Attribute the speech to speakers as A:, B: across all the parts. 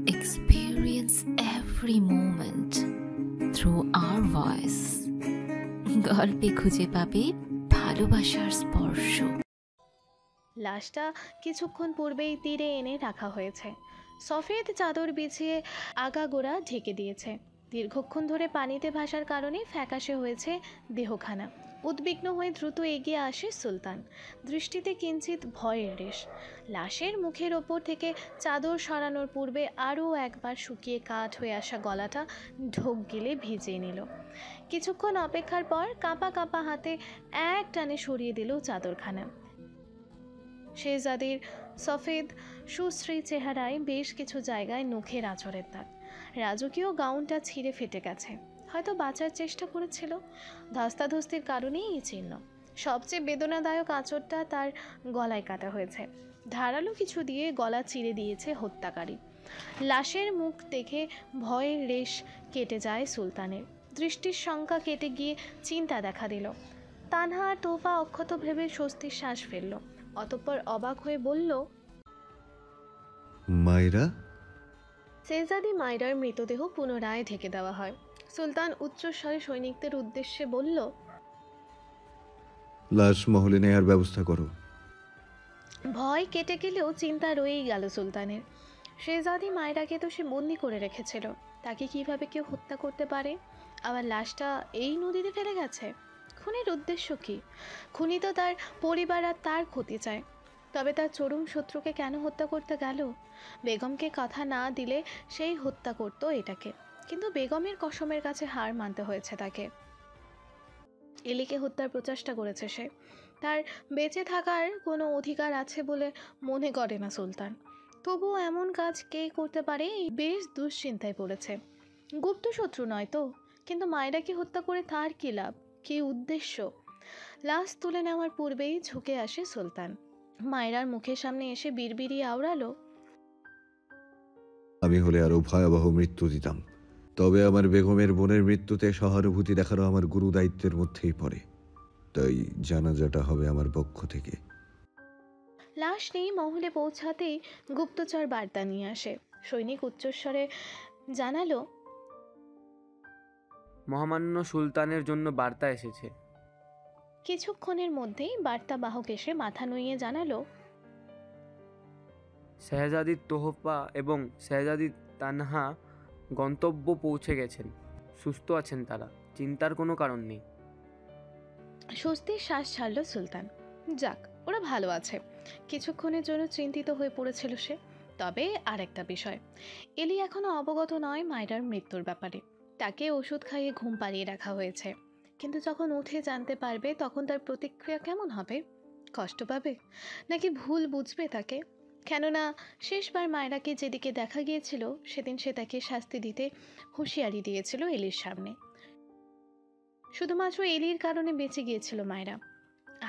A: experience every moment through our voice. গল্পে খুঁজে পাবে ভালোবাসার স্পর্শ।
B: লাশটা কিছুক্ষণ পূর্বেই তীরে এনে রাখা হয়েছে। সফেদ চাদর বিছিয়ে আগাগোড়া ঢেকে দিয়েছে। দীর্ঘক্ষণ ধরে পানিতে ভাসার কারণে ফ্যাকাশে হয়েছে দেহখানা। উদ্বিগ্ন হয়ে দ্রুত এগিয়ে আসে সুলতান, দৃষ্টিতে কিঞ্চিত ভয়ের রেশ। লাশের মুখের ওপর থেকে চাদর সরানোর পূর্বে আরও একবার শুকিয়ে কাঠ হয়ে আসা গলাটা ঢোক গিলে ভিজিয়ে নিল। কিছুক্ষণ অপেক্ষার পর কাঁপা কাঁপা হাতে এক টানে সরিয়ে দিল চাদরখানা। শেহজাদির সফেদ সুশ্রী চেহারায় বেশ কিছু জায়গায় নখের আঁচড়ের দাগ। রাজকীয় গাউনটা ছিঁড়ে ফেটে গেছে, হয়তো বাঁচার চেষ্টা করেছিল। ধস্তাধস্তির কারণেই এই চিহ্ন। সবচেয়ে বেদনাদায়ক আঁচড়টা তার গলায় কাটা হয়েছে। ধারালো কিছু দিয়ে গলা চিরে দিয়েছে হত্যাকারী। লাশের মুখ দেখে ভয়ের রেশ কেটে যায় সুলতানের। দৃষ্টির শঙ্কা কেটে গিয়ে চিন্তা দেখা দিল। তানহা তোফা অক্ষত ভেবে স্বস্তির শ্বাস ফেলল। অতঃপর অবাক হয়ে বলল,
C: মাইরা?
B: শেহজাদি মাইরার মৃতদেহ পুনরায় ঢেকে দেওয়া হয়। সুলতান উচ্চস্বরে সৈনিকদের উদ্দেশ্যে বলল,
C: লাশ মহলে নেয়ার ব্যবস্থা করো।
B: ভয় কেটে গেলেও চিন্তা রয়েই গেল সুলতানের। শেহজাদি মাইরাকে তো সে বন্দি করে রেখেছিল, তাকে কিভাবে কেউ হত্যা করতে পারে? আবার লাশটা এই নদীতে ফেলে গেছে। খুনির উদ্দেশ্য কি? খুনি তো তার পরিবার আর তার ক্ষতি চায়। তবে তার চরম শত্রুকে কেন হত্যা করতে গেল? বেগমকে কথা না দিলে সেই হত্যা করত এটাকে, কিন্তু বেগমের কসমের কাছে হার মানতে হয়েছে তাকে। এলিকে হত্যার প্রচেষ্টা করেছে সে। তার বেঁচে থাকার কোনো অধিকার আছে বলে মনে করে না সুলতান। তবুও এমন কাজ কে করতে পারে, বেশ দুশ্চিন্তায় পড়েছে। গুপ্ত শত্রু নয় তো, কিন্তু মায়েরাকে হত্যা করে তার কী লাভ, কী উদ্দেশ্য? লাশ তুলে নেওয়ার পূর্বেই ঝুঁকে আসে সুলতান। মায়েরার মুখের সামনে এসে বিড়বিড়িয়ে আওড়ালো,
C: আমি হলে আরো ভয়াবহ মৃত্যু দিতাম, তবে আমার বেগমের বোনের মৃত্যুতে সহানুভূতি দেখানো আমার গুরু দায়িত্বের মধ্যেই পড়ে, তাই জানাজাটা হবে আমার পক্ষ থেকে।
B: লাশ নিয়ে মহলে পৌঁছাতেই গুপ্তচর বার্তা নিয়ে আসে। সৈনিক উচ্চস্বরে জানালো,
D: মহামান্য সুলতানের জন্য বার্তা এসেছে।
B: কিছুক্ষণের মধ্যেই বার্তা বাহক এসে মাথা নুইয়ে জানালো,
D: শেহজাদির তোহফা এবং শেহজাদি তানহা গন্তব্য পৌঁছে গেছেন, সুস্থ আছেন তারা, চিন্তার কোনো কারণ নেই।
B: স্বস্তির শ্বাস ছাড়ল সুলতান। যাক, ওরা ভালো আছে। কিছুক্ষণের জন্য চিন্তিত হয়ে পড়েছিল সে। তবে আরেকটা বিষয়, এলি এখনো অবগত নয় মায়রার মৃত্যুর ব্যাপারে। তাকে ওষুধ খাইয়ে ঘুম পাড়িয়ে রাখা হয়েছে, কিন্তু যখন উঠে জানতে পারবে তখন তার প্রতিক্রিয়া কেমন হবে? কষ্ট পাবে, নাকি ভুল বুঝবে তাকে? কেননা শেষবার মায়রাকে যেদিকে দেখা গিয়েছিল সেদিন সে তাকে শাস্তি দিতে হুঁশিয়ারি দিয়েছিল এলির সামনে। শুধুমাত্র এলির কারণে বেঁচে গিয়েছিল মায়রা।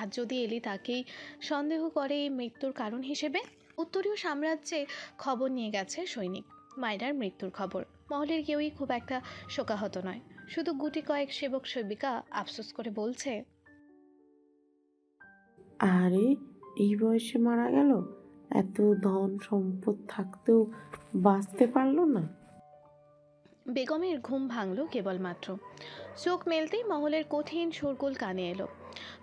B: আজ যদি এলি তাকেই সন্দেহ করে এই মৃত্যুর কারণ হিসেবে? উত্তরীয় সাম্রাজ্যে খবর নিয়ে গেছে সৈনিক, মায়রার মৃত্যুর খবর। মহলের কেউই খুব একটা শোকাহত নয়, শুধু গুটি কয়েক সেবক সেবিকা আফসোস করে বলছে,
E: আরে এই বয়সে মারা গেল, এত ধন সম্পদ থাকতেও বাঁচতে পারলো না।
B: বেগমের ঘুম ভাঙল কেবলমাত্র। চোখ মেলতেই মহলের কঠিন শোরগোল কানে এলো।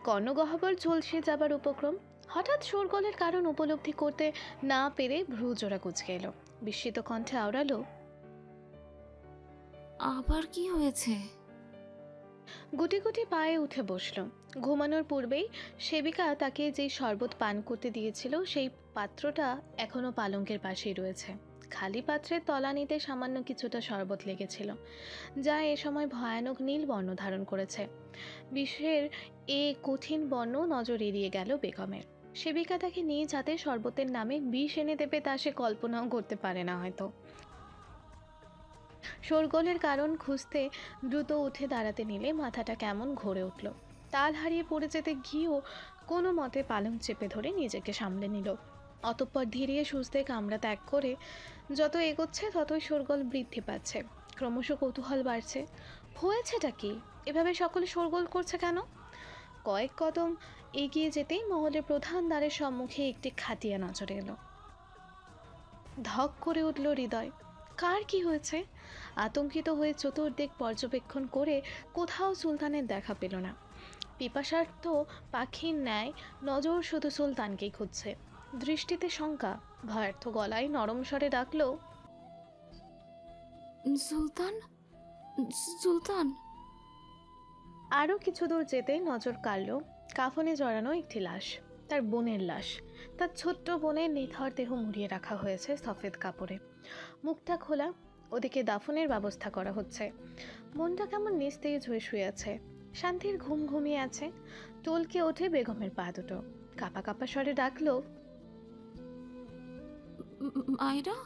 B: কর্ণগহ্বর ঝলসে যাবার উপক্রম। হঠাৎ শোরগোলের কারণ উপলব্ধি করতে না পেরে ভ্রুজোড়া কুঁচকে এলো। বিস্মিত কণ্ঠে আওড়ালো,
A: আবার কি হয়েছে?
B: গুটি গুটি পায়ে উঠে বসল। ঘুমানোর পূর্বেই সেবিকা তাকে যেই শরবত পান করতে দিয়েছিল সেই পাত্রটা এখনো পালঙ্কের পাশেই রয়েছে। খালি পাত্রের তলানিতে সামান্য কিছুটা শরবত লেগেছিল, যা এ সময় ভয়ানক নীল বর্ণ ধারণ করেছে। বিষের এ কঠিন বর্ণ নজর এড়িয়ে গেল বেগমের। সেবিকা তাকে নিজ হাতে শরবতের নামে বিষ এনে দেবে তা সে কল্পনাও করতে পারে না হয়তো। শোরগোলের কারণ খুঁজতে দ্রুত উঠে দাঁড়াতে নিলে মাথাটা কেমন ঘুরে উঠল। তাল হারিয়ে পড়ে যেতে গিয়েও কোনো মতে পালং চেপে ধরে নিজেকে সামলে নিল। অতঃপর ধীরে সুস্থে কামরা ত্যাগ করে যত এগোচ্ছে ততই শোরগোল বৃদ্ধি পাচ্ছে। ক্রমশ কৌতূহল বাড়ছে, হয়েছেটা কি? এভাবে সকলে শোরগোল করছে কেন? কয়েক কদম এগিয়ে যেতেই মহলের প্রধান দ্বারের সম্মুখে একটি খাটিয়া নজরে এলো। ধক করে উঠল হৃদয়। কার কি হয়েছে? আতঙ্কিত হয়ে চতুর্দিক পর্যবেক্ষণ করে কোথাও সুলতানের দেখা পেল না। পিপাসার্থ পাখির ন্যায় নজর শুধু সুলতানকেই খুঁজছে। দৃষ্টিতে শঙ্কা, ভয়ার্থ গলায় নরম স্বরে ডাকলো,
A: সুলতান, সুলতান।
B: আরও কিছু দূর যেতে নজর কাড়ল কাফনে জড়ানো একটি লাশ, তার বোনের লাশ। তার ছোট্ট বোনের নিথর দেহ মুড়িয়ে রাখা হয়েছে সফেদ কাপড়ে, মুখটা খোলা। ওদিকে দাফনের ব্যবস্থা করা হচ্ছে। মনটা কেমন নিস্তেজ হয়ে শুয়ে আছে, শান্তির ঘুম ঘুমিয়ে আছে। টলকে ওঠে বেগমের পা দুটো, কাপা কাপা স্বরে ডাকলো,
A: মায়েরা,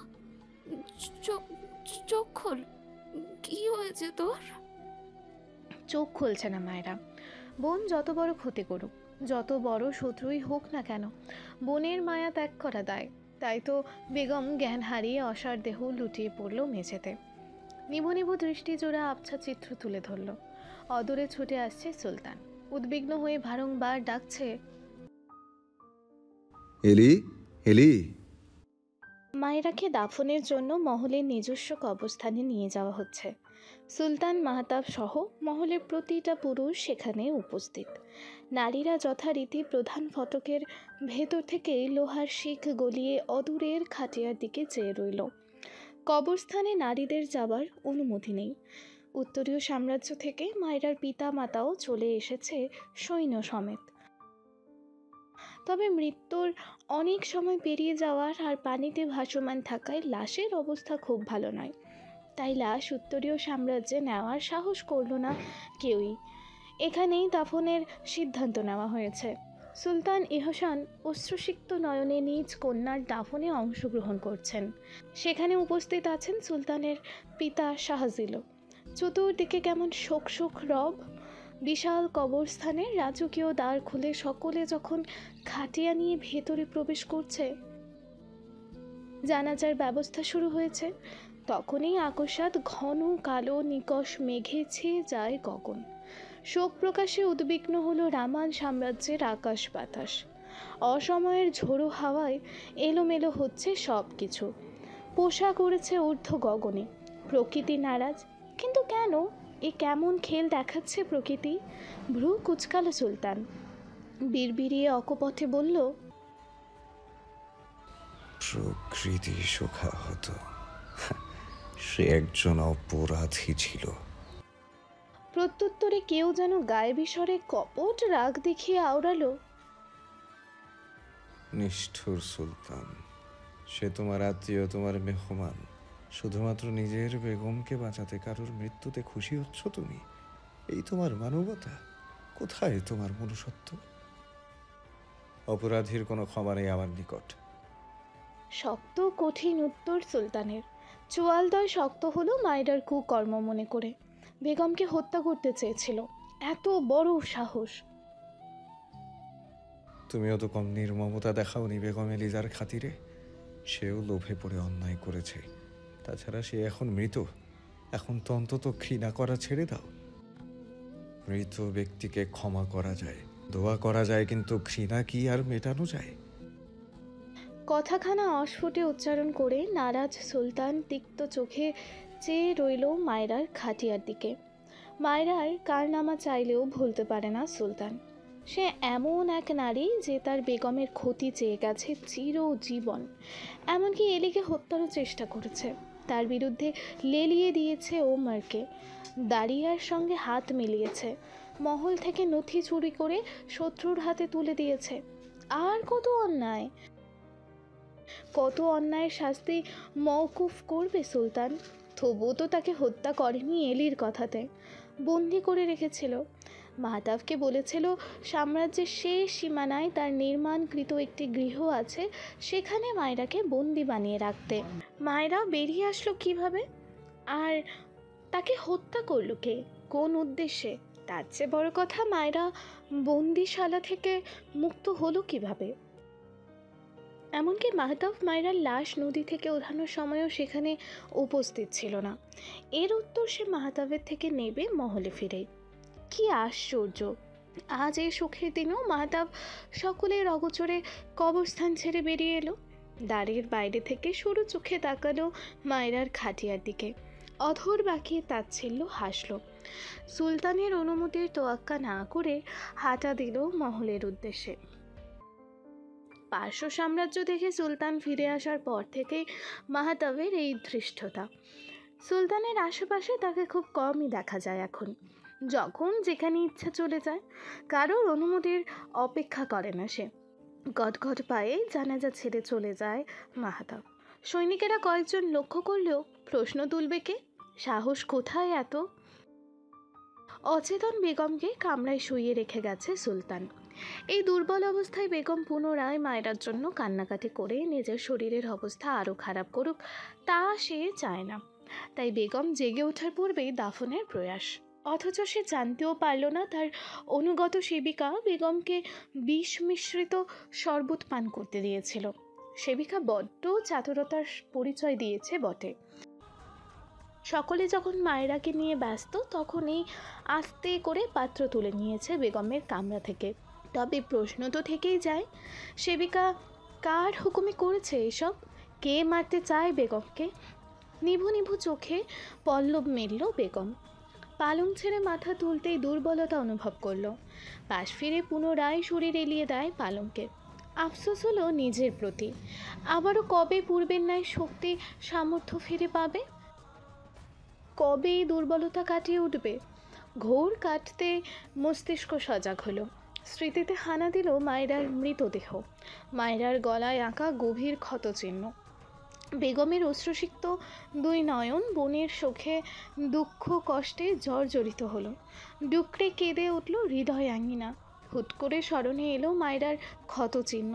A: চোখ খোল, কি হয়েছে তোর?
B: চোখ খুলছে না মায়েরা। বোন যত বড় ক্ষতি করুক, যত বড় শত্রুই হোক না কেন, বোনের মায়া ত্যাগ করা দায়। তাই তো বেগম জ্ঞান হারিয়ে অসার দেহ লুটিয়ে পড়ল মেঝেতে। নিভু নিভু দৃষ্টি জোড়া আবছা চিত্র তুলে ধরল। অদূরে ছুটে আসছে সুলতান, উদ্বিগ্ন হয়ে বারংবার ডাকছে,
C: এলি, এলি।
B: মায়েরাকে দাফনের জন্য মহলের নিজস্ব কবরস্থানে নিয়ে যাওয়া হচ্ছে। সুলতান মাহতাব সহ মহলের প্রতিটা পুরুষ সেখানে উপস্থিত। নারীরা যথারীতি প্রধান ফটকের ভেতর থেকে লোহার শিক গলিয়ে অদূরের খাটিয়ার দিকে চেয়ে রইল। কবরস্থানে নারীদের যাবার অনুমতি নেই। উত্তরীয় সাম্রাজ্য থেকে মায়েরার পিতা মাতাও চলে এসেছে সৈন্য সমেত। তবে মৃত্যুর অনেক সময় পেরিয়ে যাওয়ার আর পানিতে ভাসমান থাকায় লাশের অবস্থা খুব ভালো নয়। তাই লাশ উত্তরীয় সাম্রাজ্যে নেওয়ার সাহস করল না কেউই। এখানেই দাফনের সিদ্ধান্ত নেওয়া হয়েছে। সুলতান ইহসান অশ্রুসিক্ত নয়নে নিজ কন্যার দাফনে অংশগ্রহণ করছেন। সেখানে উপস্থিত আছেন সুলতানের পিতা শাহজিলও। চতুর্দিকে কেমন শোক শোক রব। বিশাল কবরস্থানের রাজকীয় দ্বার খুলে সকলে যখন খাটিয়া নিয়ে ভেতরে প্রবেশ করছে, জানাজার ব্যবস্থা শুরু হয়েছে, তখনই আকস্মাৎ ঘন কালো নিকষ মেঘে ছেয়ে যায় গগন। শোক প্রকাশে উদ্বিগ্ন হলো রামান সাম্রাজ্যের আকাশ বাতাস। অসময়ের ঝোড়ো হাওয়ায় এলোমেলো হচ্ছে সব কিছু। পোষা করেছে ঊর্ধ্ব গগনে। প্রকৃতি নারাজ, কিন্তু কেন? এ কেমন খেল দেখাচ্ছে প্রকৃতি? ভ্রু কুচকালো সুলতান, বিড়বিড়িয়ে অকপথে বলল,
C: প্রকৃতি শোকাহত, সে একজন অপরাধী ছিল।
B: প্রত্যুত্তরে কেউ যেন গায়েবী স্বরে কপট রাগ দেখিয়ে আওড়ালো,
C: নিষ্ঠুর সুলতান, সে তোমার আত্মীয়, তোমার মেহমান। শুধুমাত্র নিজের বেগমকে বাঁচাতে কারোর মৃত্যুতে খুশি হচ্ছ তুমি? এই তোমার মানবতা? কোথায় তোমার মনুষ্যত্ব? অপরাধীর কোনো ক্ষমা নেই আমার নিকট।
B: শক্ত কঠিন উত্তর সুলতানের। চোয়ালদয় শক্ত হলো মায়েরার কুকর্ম মনে করে। বেগমকে হত্যা করতে চেয়েছিল, এত বড় সাহস!
C: তুমিও তো কম নির্মমতা দেখাওনি বেগম এলিজার খাতিরে। সেও লোভে পড়ে অন্যায় করেছে। তাছাড়া সে এখন মৃত। এখন তো অন্তত ঘৃণা করা ছেড়ে দাও। মৃত ব্যক্তিকে ক্ষমা করা যায়, দোয়া করা যায়, কিন্তু ঘৃণা কি আর মেটানো যায়?
B: কথাখানা অস্ফুটে উচ্চারণ করে নারাজ সুলতান তিক্ত চোখে চেয়ে রইল মায়রার খাটিয়ার দিকে। মায়রার কারনামা চাইলেও ভুলতে পারে না সুলতান। সে এমন এক নারী যে তার বেগমের ক্ষতি চেয়ে গেছে চিরজীবন। এমনকি এলিকে হত্যারও চেষ্টা করেছে। তার বিরুদ্ধে লেলিয়ে দিয়েছে ওমরকে, দারিয়ার সঙ্গে হাত মিলিয়েছে, মহল থেকে নথি চুরি করে শত্রুর হাতে তুলে দিয়েছে। আর কত অন্যায়, কত অন্যায়ের শাস্তি মওকুফ করবে সুলতান? তবুও তো তাকে হত্যা করেনি এলির কথাতে, বন্দি করে রেখেছিল। মাহতাবকে বলেছিল সাম্রাজ্যের শেষ সীমানায় তার নির্মাণকৃত একটি গৃহ আছে, সেখানে মায়রাকে বন্দি বানিয়ে রাখতে। মায়রা বেরিয়ে আসলো কিভাবে? আর তাকে হত্যা করলো কে, কোন উদ্দেশ্যে? তার চেয়ে বড় কথা, মায়রা বন্দিশালা থেকে মুক্ত হলো কিভাবে? এমনকি মাহতাব মায়রার লাশ নদী থেকে ওঠানোর সময়ও সেখানে উপস্থিত ছিল না। এর উত্তর সে মাহতাবের থেকে নেবে মহলে ফিরে। কি আশ্চর্য! আজ এই সুখের দিনেও মাহতাব সকলের অগোচরে কবরস্থান ছেড়ে বেরিয়ে এলো। দ্বারের বাইরে থেকে সরু চোখে তাকালো মায়রার খাটিয়ার দিকে, অধর বাঁকিয়ে তাচ্ছিল্য হাসল। সুলতানের অনুমতির তোয়াক্কা না করে হাঁটা দিল মহলের উদ্দেশ্যে। পার্শ্ব সাম্রাজ্য দেখে সুলতান ফিরে আসার পর থেকেই মাহতাবের এই ধৃষ্টতা। সুলতানের আশেপাশে তাকে খুব কমই দেখা যায় এখন, যখন যেখানে ইচ্ছা চলে যায়, কারোর অনুমতির অপেক্ষা করে না সে। গটগট পায়ে জানাজা ছেড়ে চলে যায় মাহতাব। সৈনিকেরা কয়েকজন লক্ষ্য করলেও প্রশ্ন তুলবে কে? সাহস কোথায় এত? অচেতন বেগমকে কামরায় শুইয়ে রেখে গেছে সুলতান। এই দুর্বল অবস্থায় বেগম পুনরায় মায়েরার জন্য কান্নাকাটি করে নিজের শরীরের অবস্থা আরও খারাপ করুক, তা সে চায় না। তাই বেগম জেগে ওঠার পূর্বেই দাফনের প্রয়াস। অথচ সে জানতেও পারল না তার অনুগত সেবিকা বেগমকে বিষ মিশ্রিত শরবত পান করতে দিয়েছিল। সেবিকা বড্ড চাতুরতার পরিচয় দিয়েছে বটে। সকলে যখন মায়েরাকে নিয়ে ব্যস্ত, তখনই আস্তে করে পাত্র তুলে নিয়েছে বেগমের কামরা থেকে। তবে প্রশ্ন তো থেকেই যায়, সেবিকা কার হুকুমে করেছে এসব? কে মারতে চায় বেগমকে? নিভু নিভু চোখে পল্লব মেলল বেগম। পালং ছেড়ে মাথা তুলতেই দুর্বলতা অনুভব করলো। পাশ ফিরে পুনরায় শরীর এলিয়ে দেয় পালংকে। আফসোস হলো নিজের প্রতি। আবারও কবে পূর্বের ন্যায় শক্তি সামর্থ্য ফিরে পাবে? কবে এই দুর্বলতা কাটিয়ে উঠবে? ঘোর কাটতে মস্তিষ্ক সজাগ হলো। স্মৃতিতে হানা দিল মায়েরার মৃতদেহ, মায়েরার গলায় আঁকা গভীর ক্ষতচিহ্ন, বেগমের অশ্রুসিক্ত দুই নয়ন বোনের শোকে দুঃখ কষ্টে জর্জরিত হলো। ডুকরে কেঁদে উঠল হৃদয় আঙিনা। হুট করে স্মরণে এলো মায়েরার ক্ষতচিহ্ন।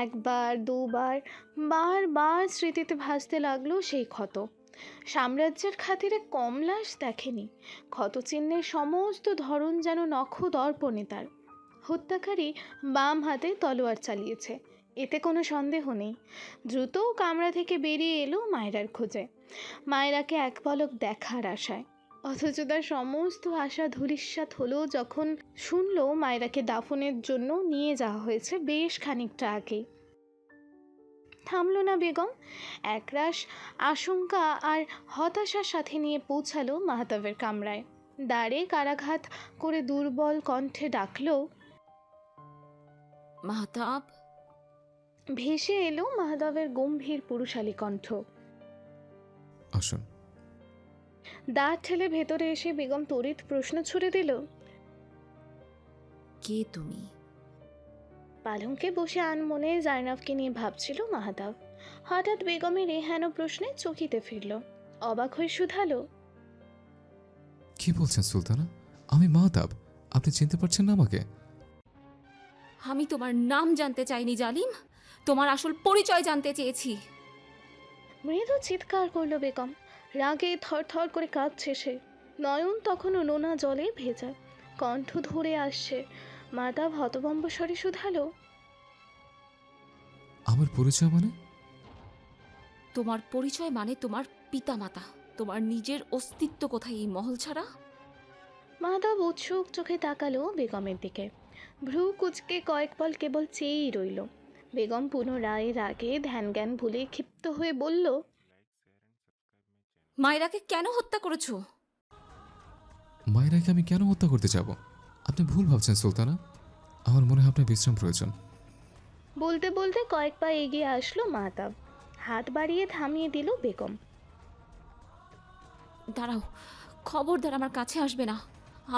B: একবার দুবার বারবার স্মৃতিতে ভাসতে লাগলো সেই ক্ষত। সাম্রাজ্যের খাতিরে কম লাশ দেখেনি। ক্ষতচিহ্নের সমস্ত ধরন যেন নখ দর্পণে তার। হত্যাকারী বাম হাতে তলোয়ার চালিয়েছে, এতে কোনো সন্দেহ নেই। দ্রুত কামরা থেকে বেরিয়ে এলো মায়েরার খোঁজে, মায়েরাকে এক পলক দেখার আশায়। অথচ তার সমস্ত আশা ধূলিসাৎ হলো যখন শুনল মায়েরাকে দাফনের জন্য নিয়ে যাওয়া হয়েছে বেশ খানিকটা আগেই। থামল না বেগম। একরাশ আশঙ্কা আর হতাশার সাথে নিয়ে পৌঁছালো মাহতাবের কামরায়। দ্বারে কারাঘাত করে দুর্বল কণ্ঠে ডাকল,
A: মাহতাব।
B: ভেসে এলো মাহতাবের গম্ভীর পুরুষালী কণ্ঠ।
F: আসুন।
B: দ্বার ঠেলে ভেতরে এসে বেগম তড়িৎ প্রশ্ন ছুড়ে দিল,
A: কে তুমি?
B: পালঙ্কে বসে আনমনে জাইনাবকে নিয়ে ভাবছিল মাহতাব। হঠাৎ বেগমের এ হেন প্রশ্নে চকিতে ফিরল। অবাক হয়ে শুধালো,
F: কি বলছেন সুলতানা? আমি মাহতাব, আপনি চিনতে পারছেন না আমাকে?
A: আমি তোমার নাম জানতে চাইনি জালিম, তোমার আসল পরিচয় জানতে চেয়েছি।
B: মৃদু চিৎকার করলো বেগম। রাগে থরথর করে কাঁপছে সে। নয়ন তখনও নোনা জলে ভেজা, কণ্ঠ ধরে আসছে। মাহতাব হতভম্ব স্বরে শুধালো,
F: আমার পরিচয় মানে?
A: তোমার পরিচয় মানে তোমার পিতামাতা। তোমার নিজের অস্তিত্ব কোথায় এই মহল ছাড়া?
B: মাহতাব উৎসুক চোখে তাকালো বেগমের দিকে। ভ্রু কুচকে কয়েক পল কেবল চেয়েই রইল। বেগম পুনরায় রাগে ধ্যান জ্ঞান ভুলে ক্ষিপ্ত হয়ে বলল,
A: মায়েরাকে কেন হত্যা করেছো?
F: মায়েরাকে আমি কেন হত্যা করতে যাব? আপনি ভুল ভাবছেন সুলতানা। আমার মনে হয় আপনার বিশ্রাম প্রয়োজন।
B: বলতে বলতে কয়েক পা এগিয়ে আসলো মাহতাব। হাত বাড়িয়ে থামিয়ে দিল বেগম।
A: দাঁড়াও, খবরদার আমার কাছে আসবে না।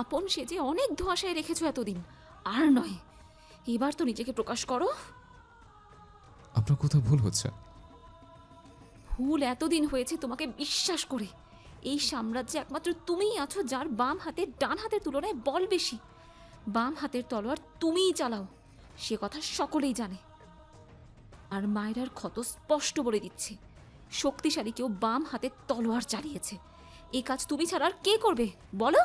A: আপন সেজে অনেক ধোঁয়াশায় রেখেছো এতদিন, আর নয়। এবার তো নিজেকে প্রকাশ করো।
F: আপনার কোথাও ভুল হচ্ছে।
A: ভুল এতদিন হয়েছে তোমাকে বিশ্বাস করে। এই সাম্রাজ্যে একমাত্র তুমিই আছো যার বাম হাতের ডান হাতের তুলনায় বল বেশি। বাম হাতের তলোয়ার তুমিই চালাও, সে কথা সকলেই জানে। আর মায়েরার ক্ষত স্পষ্ট বলে দিচ্ছে, শক্তিশালী কেউ বাম হাতের তলোয়ার চালিয়েছে। এই কাজ তুমি ছাড়া আর কে করবে বলো?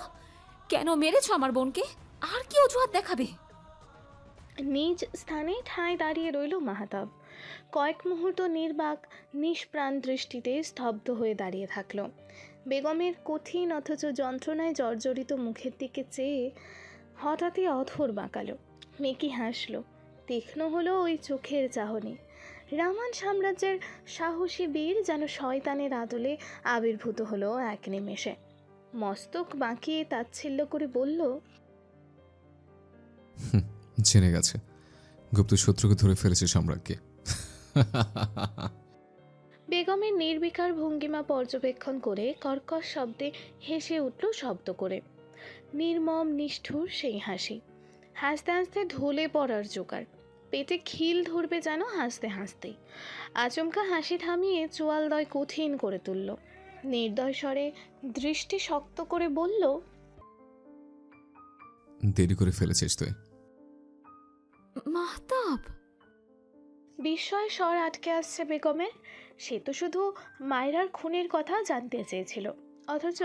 A: কেন মেরেছো আমার বোনকে? আর কি অজুহাত দেখাবে?
B: নিজ স্থানে ঠাঁই দাঁড়িয়ে রইল মাহতাব। কয়েক মুহূর্ত নির্বাক নিষ্প্রাণ দৃষ্টিতে স্তব্ধ হয়ে দাঁড়িয়ে থাকল। বেগমের কঠিন অথচ যন্ত্রণায় জর্জরিত মুখের দিকে চেয়ে হঠাৎই অধর বাঁকালো। মেকি হাসল। তীক্ষ্ণ হলো ওই চোখের চাহনি। রামান সাম্রাজ্যের সাহসী বীর যেন শয়তানের আদলে আবির্ভূত হলো এক নিমেষে। মস্তক বাঁকিয়ে তাচ্ছিল্য করে বলল,
F: জেনে গেছে গুপ্ত শত্রুকে ধরে ফেলেছে সম্রাটকে।
B: বেগমের নির্বিকার ভঙ্গিমা পর্যবেক্ষণ করে কর্কশ শব্দে হেসে উঠল শব্দ করে। নির্মম নিষ্ঠুর সেই হাসি। হাসতে হাসতে ঢলে পড়ার জোগাড়, পেটে খিল ধরবে যেন হাসতে হাসতেই। আচমকা হাসি থামিয়ে চোয়ালদয় কঠিন করে তুলল। নির্দয় স্বরে দৃষ্টি শক্ত করে বলল,
F: দেরি করে ফেলেছিস তুই।
A: মাহতাব!
B: বিস্ময় স্বর আটকে আসছে বেগমের। সে তো শুধু মায়রার খুনের কথা জানতে চেয়েছিল, অথচ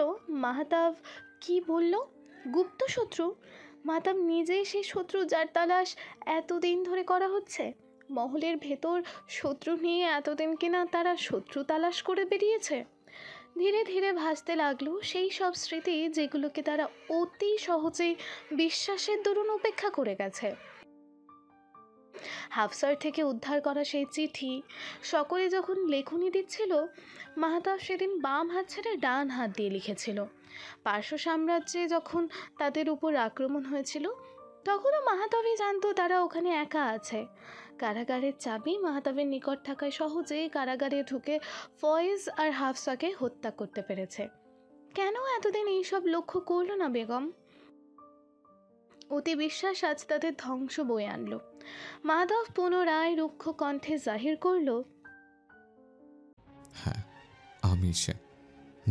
B: মাহতাব কি বলল? গুপ্ত শত্রু? মাহতাব নিজেই সেই শত্রু যার তালাশ এতদিন ধরে করা হচ্ছে। মহলের ভেতর শত্রু নিয়ে এতদিন কিনা তারা শত্রু তালাশ করে বেরিয়েছে। ধীরে ধীরে ভাসতে লাগলো সেই সব স্মৃতি যেগুলোকে তারা অতি সহজেই বিশ্বাসের দরুন উপেক্ষা করে গেছে। হাফসার থেকে উদ্ধার করা সেই চিঠি, সকলে যখন লেখনি দিচ্ছিল, মাহতাব সেদিন বাম হাত ছেড়ে ডান হাত দিয়ে লিখেছিল। পার্শ্ব সাম্রাজ্যে যখন তাদের উপর আক্রমণ হয়েছিল, তখনও মাহতাবই জানতো তারা ওখানে একা আছে। কারাগারের চাবি মাহতাবের নিকট থাকায় সহজেই কারাগারে ঢুকে ফয়েজ আর হাফসাকে হত্যা করতে পেরেছে। কেন এতদিন এইসব লক্ষ্য করলো না বেগম? অতি বিশ্বাস আজ তাদের ধ্বংস বয়ে আনলো। মাধব পুনরায় রুক্ষ কণ্ঠে জাহির করল,
F: হ্যাঁ, আমি সে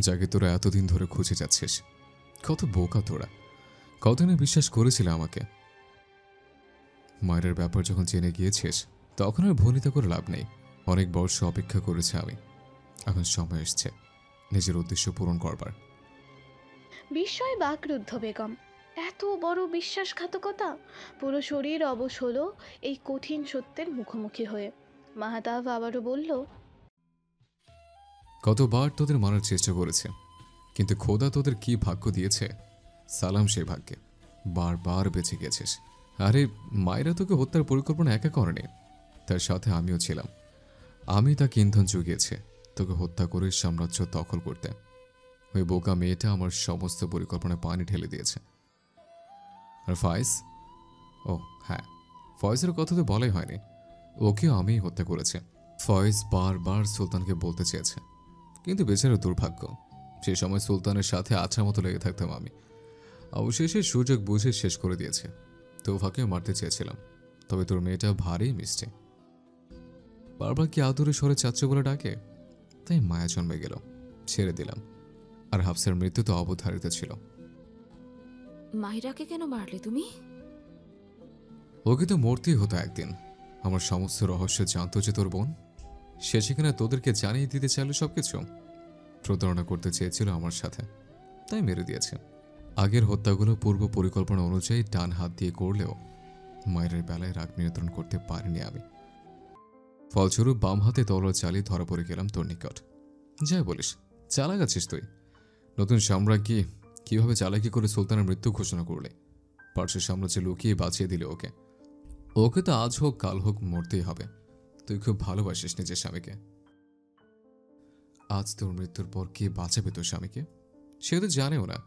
F: যাকে তোরা এতদিন ধরে খুঁজে যাচ্ছিস। কত বোকা তোরা! কতদিনে বিশ্বাস করেছিল আমাকে? মায়ের ব্যাপার যখন জেনে গিয়েছিস, তখন আর ভনিতা করে লাভ নেই। অনেক বর্ষ অপেক্ষা করেছে আমি, এখন সময় এসছে নিজের উদ্দেশ্য পূরণ করবার।
B: বিস্ময় বাকরুদ্ধ বেগম। এত বড় বিশ্বাসঘাতকতা! পুরো শরীর অবশ হলো এই কঠিন সত্যের মুখোমুখি হয়ে। মাহতাব আবারও বলল,
F: কতবার তোদের মারার চেষ্টা করেছে, কিন্তু খোদা তোদের কি ভাগ্য দিয়েছে! সালাম সেই ভাগ্যে, বারবার বেঁচে গেছিস। আরে মায়েরা তোকে হত্যার পরিকল্পনা একা করেনি, তার সাথে আমিও ছিলাম। আমি তাকে ইন্ধন জুগিয়েছে তোকে হত্যা করে সাম্রাজ্য দখল করতে। ওই বোকা মেয়েটা আমার সমস্ত পরিকল্পনায় পানি ঢেলে দিয়েছে। আর ফয়েজ, ও হ্যাঁ, ফয়েজের কথা তো বলাই হয়নি, ওকেও আমিই হত্যা করেছি। ফয়েজ বারবার সুলতানকে বলতে চেয়েছে, কিন্তু বেচারা দুর্ভাগ্য, সে সময় সুলতানের সাথে আছার মতো লেগে থাকতাম আমি। অবশেষে সুযোগ বুঝে শেষ করে দিয়েছে। তোফাকে মারতে চেয়েছিলাম, তবে তোর মেয়েটা ভারী মিষ্টি। বারবার কি আদরে স্বরে চাচ্ছ বলে ডাকে, তাই মায়া জন্মে গেল, ছেড়ে দিলাম। আর হাফসার মৃত্যু তো অবধারিত ছিল।
A: মাহিরাকে কেন মারলে তুমি?
F: ওকে তো মরতেই হতো একদিন। আমার সমস্ত রহস্য জানতো যে তোর বোন, সে সেখানে তোদেরকে জানিয়ে দিতে চাইল সবকিছু। প্রতারণা করতে চেয়েছিল আমার সাথে, তাই মেরে দিয়েছে। আগের হত্যাগুলো পূর্ব পরিকল্পনা অনুযায়ী ডান হাত দিয়ে করলেও মায়ের বেলায় রাগ নিয়ন্ত্রণ করতে পারিনি আমি। ফলস্বরূপ বাম হাতে তলোয়ার চালিয়ে ধরা পড়ে গেলাম তোর নিকট। যাই বলিস, চালাক আছিস তুই। নতুন সাম্রাজ্ঞী কিভাবে চালাকি করে সুলতানের মৃত্যু ঘোষণা করলে, পার্শ্ব সাম্রাজ্যে লুকিয়ে বাঁচিয়ে দিলে ওকে। ওকে তো আজ হোক কাল হোক মরতেই হবে। তুই খুব ভালোবাসিস নিজের স্বামীকে। আজ তোর মৃত্যুর পর কে বাঁচাবে তোর স্বামীকে? সে তো জানেও না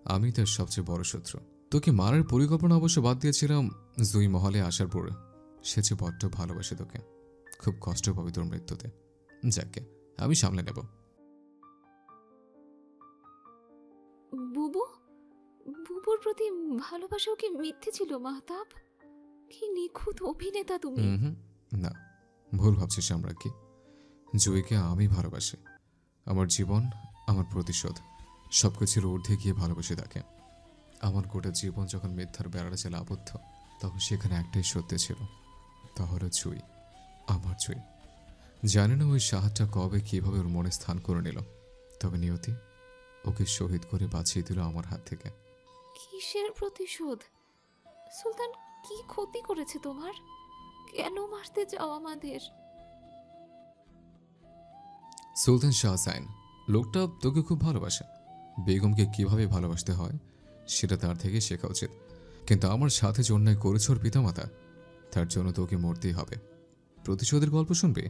F: আমি তার সবচেয়ে বড় শত্রু। তোকে মারার পরিকল্পনা অবশ্য বাদ দিয়েছিলাম জুই মহলে আসার পরে। সে যে বড্ড ভালোবাসে তোকে, খুব কষ্ট পাবে তোর মৃত্যুতে। যাকে আমি সামলে নেব।
A: বুবু, বুবুর প্রতি ভালোবাসাও কি মিথ্যে ছিল মাহতাব? কি নিখুঁত অভিনেতা তুমি!
F: না, ভুল ভাবছিস সাম্রাজ্ঞী। জুইকে আমি ভালোবাসি। আমার জীবন, আমার প্রতিশোধ সবকিছুর ঊর্ধ্বে গিয়ে ভালোবাসি তাকে। আমার গোটা জীবন যখন মিথ্যার বেড়াটা ছিল আবদ্ধ, তখন সেখানে একটাই সত্যি ছিল, তা হলো জুই, আমার জুই। জানি না ওই সাহায্যটা কবে কিভাবে ওর মনে স্থান করে নিল, তবে নিয়তি ওকে শহীদ করে বাঁচিয়ে দিল আমার হাত থেকে।
A: কিসের প্রতিশোধ? সুলতান কি ক্ষতি করেছে তোমার? কেন মারতে চাও আমাদের?
F: সুলতান শাহজাহান লোকটা তোকে খুব ভালোবাসে। বেগমকে কিভাবে ভালোবাসতে হয় সেটা তার থেকে শেখা উচিত। কিন্তু আমার সাথে যে অন্যায় করেছে ওর পিতামাতা, তার জন্য তোকে মরতেই হবে। প্রতিশোধের গল্প শুনবে?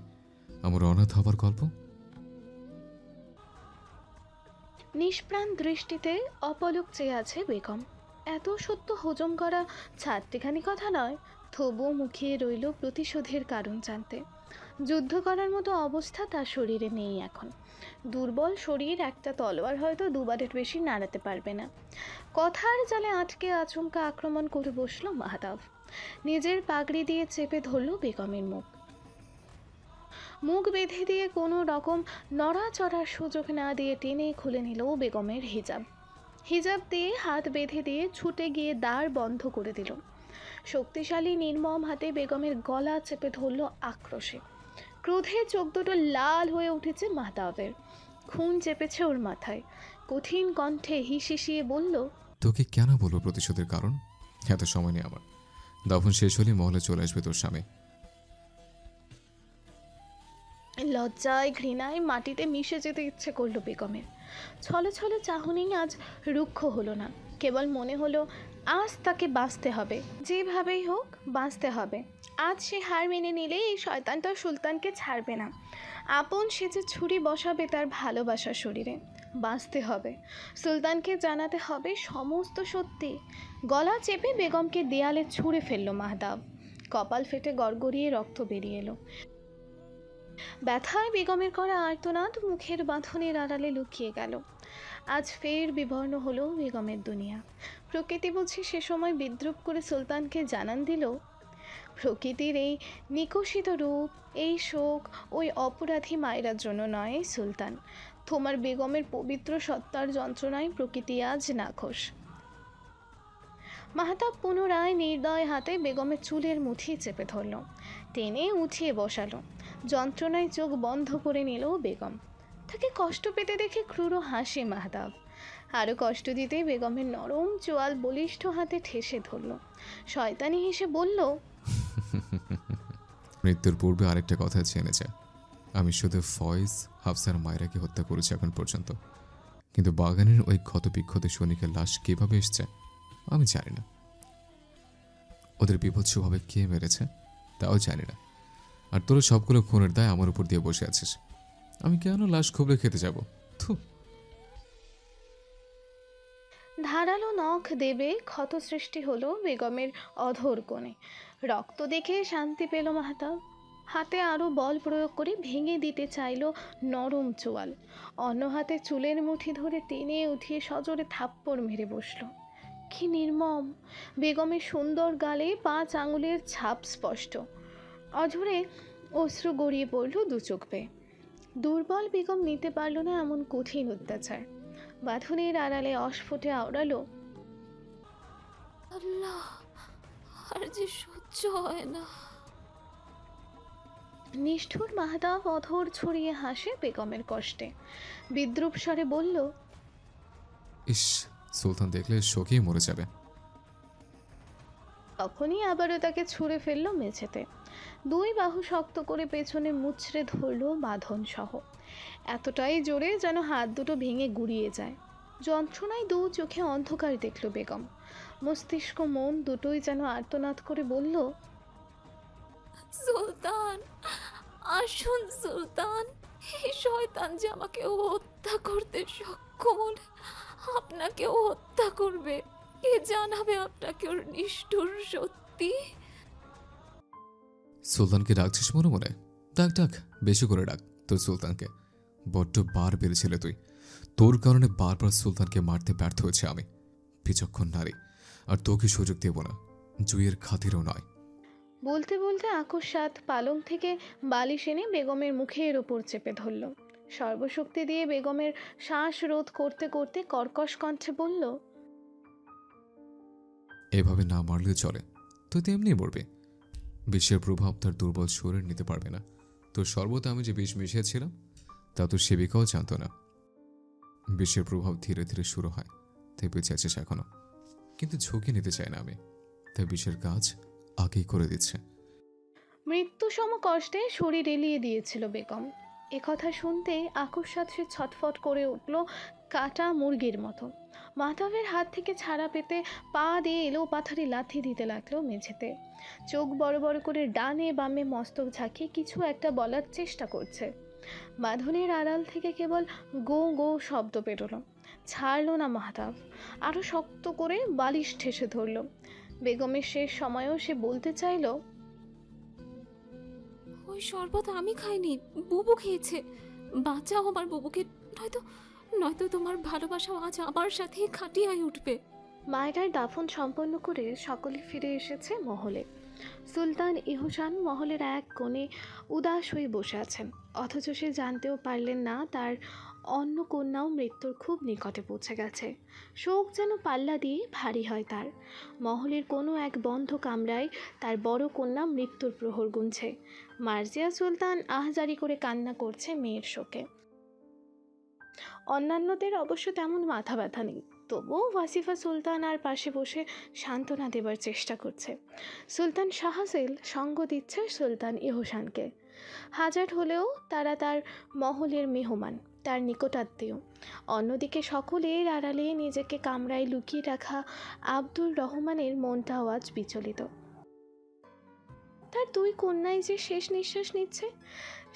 F: আমার অনাথ হবার গল্প?
B: নিষ্প্রাণ দৃষ্টিতে অপলক চেয়ে আছে বেগম। এত সত্য হজম করা ছাড়তেখানি কথা নয়, তবুও মুখিয়ে রইল প্রতিশোধের কারণ জানতে। যুদ্ধ করার মতো অবস্থা তার শরীরে নেই এখন। দুর্বল শরীর, একটা তলোয়ার হয়তো দুবারের বেশি নাড়াতে পারবে না। কথার জালে আটকে আচমকা আক্রমণ করে বসল মাহতাব। নিজের পাগড়ি দিয়ে চেপে ধরল বেগমের মুখ। মুখ বেঁধে দিয়ে কোনো রকম নড়াচড়ার সুযোগ না দিয়ে টেনে খুলে নিল বেগমের হিজাব। হিজাব দিয়ে হাত বেঁধে দিয়ে ছুটে গিয়ে দ্বার বন্ধ করে দিল। শক্তিশালী নির্মম হাতে বেগমের গলা চেপে ধরল আক্রোশে। ক্রোধে চোখ দুটো লাল হয়ে উঠেছে মাহতাবের। খুন চেপেছে ওর মাথায়। কঠিন কণ্ঠে হিসিয়ে বলল,
F: তোকে কেন বলবো প্রতিশোধের কারণ? এত সময় নেই আমার। দাফন শেষ হলে মহলে চলে আসবে তোর স্বামী।
B: লজ্জায় ঘৃণায় মাটিতে মিশে যেতে ইচ্ছে করলো বেগমের। ছলো ছলো চাহনি আজ রুক্ষ হলো না, কেবল মনে হলো আজ তাকে বাঁচতে হবে, যেভাবেই হোক বাঁচতে হবে। আজ সে হার মেনে নিলে এই শয়তানটা সুলতানকে ছাড়বে না। আপন সেজে ছুরি বসাবে তার ভালোবাসার শরীরে। বাঁচতে হবে, সুলতানকে জানাতে হবে সমস্ত সত্যি। গলা চেপে বেগমকে দেয়ালে ছুঁড়ে ফেলল মাহতাব। কপাল ফেটে গড়গড়িয়ে রক্ত বেরিয়ে এলো। ব্যথায় বেগমের করা আর্তনাদ মুখের বাঁধনের আড়ালে লুকিয়ে গেল। আজ ফের বিবর্ণ হলো বেগমের দুনিয়া। প্রকৃতি বুঝি সে সময় বিদ্রুপ করে সুলতানকে জানান দিল, প্রকৃতির এই নিকষিত রূপ, এই শোক ওই অপরাধী মায়েরার জন্য নয় সুলতান, তোমার বেগমের পবিত্র সত্তার যন্ত্রণায় প্রকৃতি আজ নাখোশ। মাহতাব পুনরায় নির্দয় হাতে বেগমের চুলের মুঠি চেপে ধরল, টেনে উঠিয়ে বসালো। যন্ত্রণায় চোখ বন্ধ করে নিল বেগম। তাকে কষ্ট পেতে দেখে ক্রূর হাসে মাহতাব। আরও কষ্ট দিতে বেগমের নরম চোয়াল বলিষ্ঠ হাতে ঠেসে ধরল। শয়তানি হেসে বলল,
F: মৃত্যুর পূর্বে আরেকটা কথা জেনে যায়, আমি শুধু ফয়েজ, হাফসার মায়েরাকে হত্যা করেছি এখন পর্যন্ত। কিন্তু বাগানের ওই ক্ষতবিক্ষত সৈনিকের লাশ কিভাবে এসছে আমি জানি না। ওদের বিভৎসভাবে কে মেরেছে তাও জানি না। আর তোরা সবগুলো খুনের দায় আমার উপর দিয়ে বসে আছিস। আমি কেন লাশ খুবলে খেতে যাব? থু।
B: ধারালো নখ দেবে ক্ষত সৃষ্টি হলো বেগমের অধর কোণে। রক্ত দেখে শান্তি পেল মাহতাব। হাতে আরও বল প্রয়োগ করে ভেঙে দিতে চাইল নরম চোয়াল। অন্য হাতে চুলের মুঠি ধরে টেনে উঠিয়ে সজোরে থাপ্পড় মেরে বসল। কি নির্মম! বেগমের সুন্দর গালে 5 আঙুলের ছাপ স্পষ্ট। অঝরে অশ্রু গড়িয়ে পড়ল দু চোখ বেয়ে। দুর্বল বেগম নিতে পারল না এমন কঠিন অত্যাচার। বাঁধনের আড়ালে অস্ফুটে আওড়ালো,
A: আল্লাহ, আর যে সহ্য হয় না।
B: নিষ্ঠুর মাহতাব অধর ছড়িয়ে হাসে বেগমের কষ্টে। বিদ্রুপ স্বরে বলল,
F: ইস, সুলতান দেখলে শোকেই মরে যাবে।
B: তখনই আবারও তাকে ছুঁড়ে ফেলল মেঝেতে। 2 বাহু শক্ত করে পেছনে মুচড়ে ধরল বাঁধন সহ, এতটাই জোরে যেন হাত দুটো ভেঙে গুড়িয়ে যায়। যন্ত্রণায় 2 চোখে অন্ধকার দেখল বেগম। মস্তিষ্ক মন দুটোই যেন আর্তনাদ করে বলল,
A: সুলতান, আসুন সুলতান। এই শয়তান যে আমাকে হত্যা করতে সক্ষম, আপনাকেও হত্যা করবে। কে জানাবে আপনাকে ওর নিষ্ঠুর সত্যি?
F: সুলতানকে ডাকছিস মনে মনে? ডাক ডাক, বেশি করে ডাক তোর সুলতানকে। বড্ড বার বেড়েছিলে তুই। তোর কারণে বারবার সুলতানকে মারতে ব্যর্থ হয়েছে আমি। বিচক্ষণ নারী, আর তোকে সুযোগ দেব না, জুইয়ের খাতিরও নয়।
B: বলতে বলতে আকস্মাৎ পালং থেকে বালিশ এনে বেগমের মুখের ওপর চেপে ধরল। সর্বশক্তি দিয়ে বেগমের শ্বাস রোধ করতে করতে কর্কশ কণ্ঠে বলল,
F: এভাবে না মারলেও চলে, তুই তো এমনি মরবে। বিষের প্রভাব তার দুর্বল শরীর নিতে পারবে না। তোর শরবতে আমি যে বিষ মিশিয়েছিলাম তা তোর সেবিকাও জানতো না। বিষের প্রভাব ধীরে ধীরে শুরু হয়, তাই বেঁচে আছিস এখনো। কিন্তু ঝুঁকি নিতে চাই না আমি, তাই বিষের কাজ আগেই করে দিচ্ছে।
B: মৃত্যুসম কষ্টে শরীর এলিয়ে দিয়েছিল বেগম। একথা শুনতে আকস্মাৎ সে ছটফট করে উঠল কাটা মুরগির মতো। মাহতাবের হাত থেকে ছাড়া পেতে পা দিয়ে এলো পাথারি লাথি দিতে লাগলো মেঝেতে। চোখ বড় বড় করে ডানে বামে মস্তক ঝাঁকিয়ে কিছু একটা বলার চেষ্টা করছে। বাঁধনের আড়াল থেকে কেবল গো গো শব্দ বেরোলো। ছাড়লো না মাহতাব, আরও শক্ত করে বালিশ ঠেসে ধরল। বেগমের শেষ সময়েও সে বলতে চাইল,
A: ওই শরবত আমি খাইনি, বুবু খেয়েছে। বাঁচাও আমার বুবুকে, নয়তো নয়তো তোমার ভালোবাসা আজ আমার সাথে খাটিয়ায় উঠবে।
B: মায়েরার দাফন সম্পন্ন করে সকলে ফিরে এসেছে মহলে। সুলতান ইহসান মহলের এক কোণে উদাস হয়ে বসে আছেন, অথচ সে জানতেও পারলেন না তার অন্য কন্যাও মৃত্যুর খুব নিকটে পৌঁছে গেছে। শোক যেন পাল্লা দিয়ে ভারী হয় তার। মহলের কোনো এক বন্ধ কামরায় তার বড় কন্যা মৃত্যুর প্রহর গুনছে। মার্জিয়া সুলতান আহজারি করে কান্না করছে মেয়ের শোকে। অন্যান্যদের অবশ্য তেমন মাথা ব্যথা নেই, তবুও ওয়াসিফা সুলতান আর পাশে বসে সান্ত্বনা দেবার চেষ্টা করছে। সুলতান শাহসেল সঙ্গ দিচ্ছে সুলতান ইহসানকে। হাজার হলেও তারা তার মহলের মেহমান, তার নিকটাত্মীয়। অন্যদিকে সকলের আড়ালে নিজেকে কামরায় লুকিয়ে রাখা আব্দুর রহমানের মনটাও আজ বিচলিত। তার দুই কন্যাই যে শেষ নিঃশ্বাস নিচ্ছে,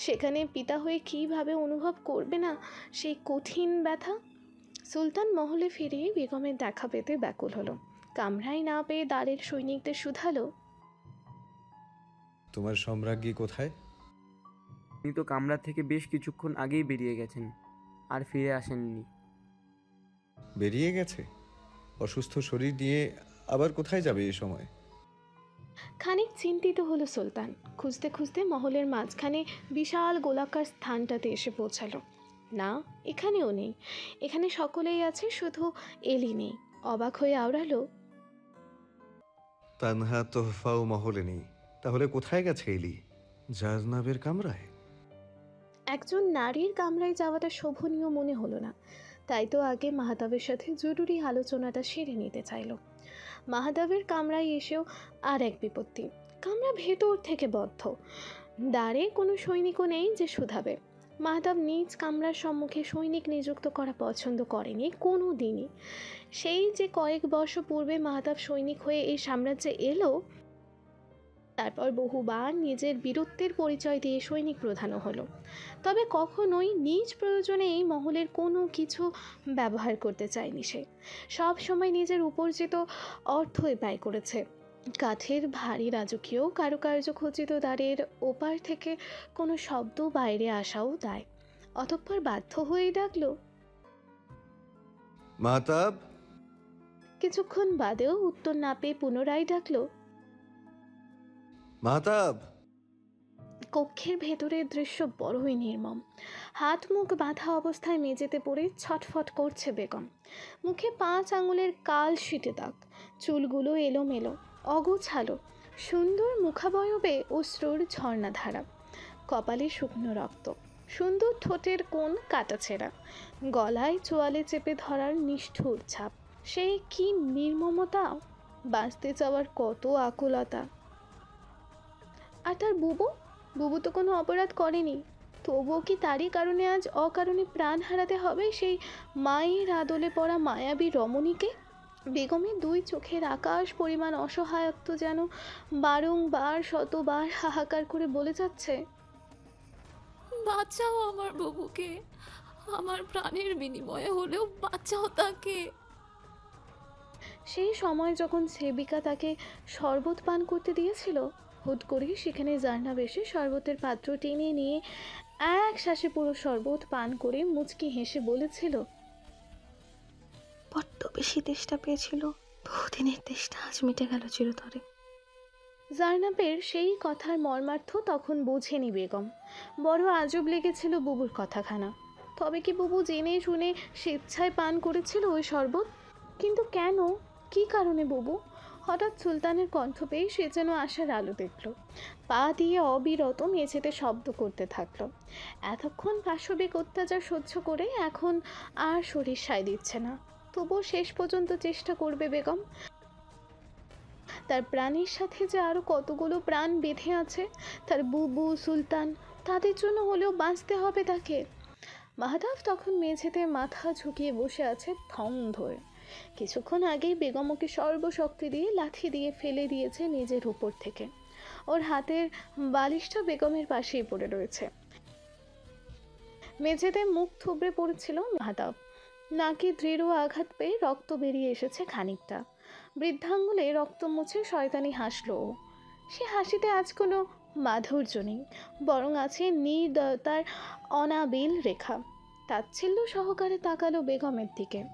B: সেখানে পিতা হয়ে কীভাবে অনুভব করবে না সেই কঠিন ব্যথা। সুলতান মহলে ফিরে বেগমের দেখা পেতে ব্যাকুল হলো। কামরায় না পেয়ে দ্বারের সৈনিকদের শুধালো,
C: তোমার সম্রাজ্ঞী কোথায়?
D: উনি তো কামরা থেকে বেশ কিছুক্ষণ আগেই বেরিয়ে গেছেন, আর ফিরে আসেননি।
C: বেরিয়ে গেছে? অসুস্থ শরীর নিয়ে আবার কোথায় যাবে এই সময়?
B: খানিক চিন্তিত হলো সুলতান। খুঁজতে খুঁজতে মহলের মাঝখানে বিশাল গোলাকার স্থানটাতে এসে পৌঁছালো। না, এখানেও নেই। এখানে সকলেই আছে, শুধু এলি নেই। অবাক হয়ে আওড়ালো,
C: তানহা তোহফাও মহলে নেই, তাহলে কোথায় গেছে এলি? জাজনাবের কামরায়?
B: একজন নারীর কামরায় যাওয়াটা শোভনীয় মনে হলো না, তাই তো আগে মাহতাবের সাথে জরুরি আলোচনাটা সেরে নিতে চাইল। মাহতাবের কামরায় এসেও আর এক বিপত্তি, কামরা ভেতর থেকে বদ্ধ। দ্বারে কোনো সৈনিকও নেই যে শুধাবে। মাহতাব নিজ কামরার সম্মুখে সৈনিক নিযুক্ত করা পছন্দ করেনি কোনো দিনই। সেই যে কয়েক বর্ষ পূর্বে মাহতাব সৈনিক হয়ে এই সাম্রাজ্যে এলো, তারপর বহুবার নিজের বীরত্বের পরিচয় দিয়ে সৈনিক প্রধানও হলো, তবে কখনোই নিজ প্রয়োজনে এই মহলের কোনো কিছু ব্যবহার করতে চায়নি সে। সব সময় নিজের উপার্জিত অর্থই ব্যয় করেছে। কাঠের ভারী রাজকীয় কারুকার্য খচিত দ্বারের ওপার থেকে কোনো শব্দ বাইরে আসাও দায়। অতঃপর বাধ্য হয়েই ডাকলো,
C: মাহতাব।
B: কিছুক্ষণ বাদেও উত্তর না পেয়ে পুনরায় ডাকলো,
C: মাহতাব।
B: কক্ষের ভেতরের দৃশ্য বড়ই নির্মম। হাত মুখ বাঁধা অবস্থায় মেঝেতে পড়ে ছটফট করছে বেগম। মুখে 5 আঙুলের কাল শিটে দাগ, চুলগুলো এলোমেলো অগোছালো, সুন্দর মুখাবয়বে অশ্রুর ঝর্ণাধারা, কপালে শুকনো রক্ত, সুন্দর ঠোঁটের কোণ কাটাছেঁড়া, গলায় চোয়ালে চেপে ধরার নিষ্ঠুর ছাপ। সেই কি নির্মমতা, বাঁচতে চাওয়ার কত আকুলতা। আর তার বুবু তো কোনো অপরাধ করেনি, তবুও কি তারই কারণে আজ অকারণে প্রাণ হারাতে হবে সেই মায়ের আদলে পড়া মায়াবী রমণীকে? বেগমের 2 চোখের আকাশ পরিমাণ অসহায়ত্ব যেন বারংবার শতবার হাহাকার করে বলে যাচ্ছে,
A: বাঁচাও আমার বুবুকে, আমার প্রাণের বিনিময়ে হলেও বাঁচাও তাকে।
B: সেই সময় যখন সেবিকা তাকে শরবত পান করতে দিয়েছিল, হুট করে সেখানে জার্নাব এসে শরবতের পাত্র টেনে নিয়ে এক শ্বাসে পুরো শরবত পান করে মুচকি হেসে বলেছিল,
G: বড্ড বেশি তেষ্টা পেয়েছিল, বহুদিনের তেষ্টা আজ মিটে গেল চিরতরে।
B: জার্নাবের সেই কথার মর্মার্থ তখন বোঝেনি বেগম। বড় আজব লেগেছিল বুবুর কথাখানা। তবে কি বুবু জেনে শুনে স্বেচ্ছায় পান করেছিল ওই শরবত? কিন্তু কেন, কি কারণে বুবু? হঠাৎ সুলতানের কণ্ঠ পেয়ে সে যেন আশার আলো দেখল। পা দিয়ে অবিরত মেঝেতে শব্দ করতে থাকলো। এতক্ষণ পাশবিক অত্যাচার সহ্য করে এখন আর শরীর সায় দিচ্ছে না, তবুও শেষ পর্যন্ত চেষ্টা করবে বেগম। তার প্রাণের সাথে যে আরও কতগুলো প্রাণ বেঁধে আছে, তার বুবু সুলতান, তাদের জন্য হলেও বাঁচতে হবে তাকে। মাহতাব তখন মেঝেতে মাথা ঝুঁকিয়ে বসে আছে থম ধরে। কিছুক্ষণ আগেই বেগম ওকে সর্বশক্তি দিয়ে লাথি দিয়ে ফেলে দিয়েছে নিজের উপর থেকে। ওর হাতের বালিশটা বেগমের পাশেই পড়ে রয়েছে। মেঝেতে মুখ থুবড়ে পড়েছিল মাহতাব। নাকে দৃঢ় আঘাত পেয়ে রক্ত বেরিয়ে এসেছে খানিকটা। বৃদ্ধাঙ্গুলে রক্ত মুছে শয়তানি হাসল ও। সে হাসিতে আজ কোনো মাধুর্য নেই, বরং আছে নির্দয়তার অনাবিল রেখা। তাচ্ছিল্য সহকারে তাকালো বেগমের দিকে।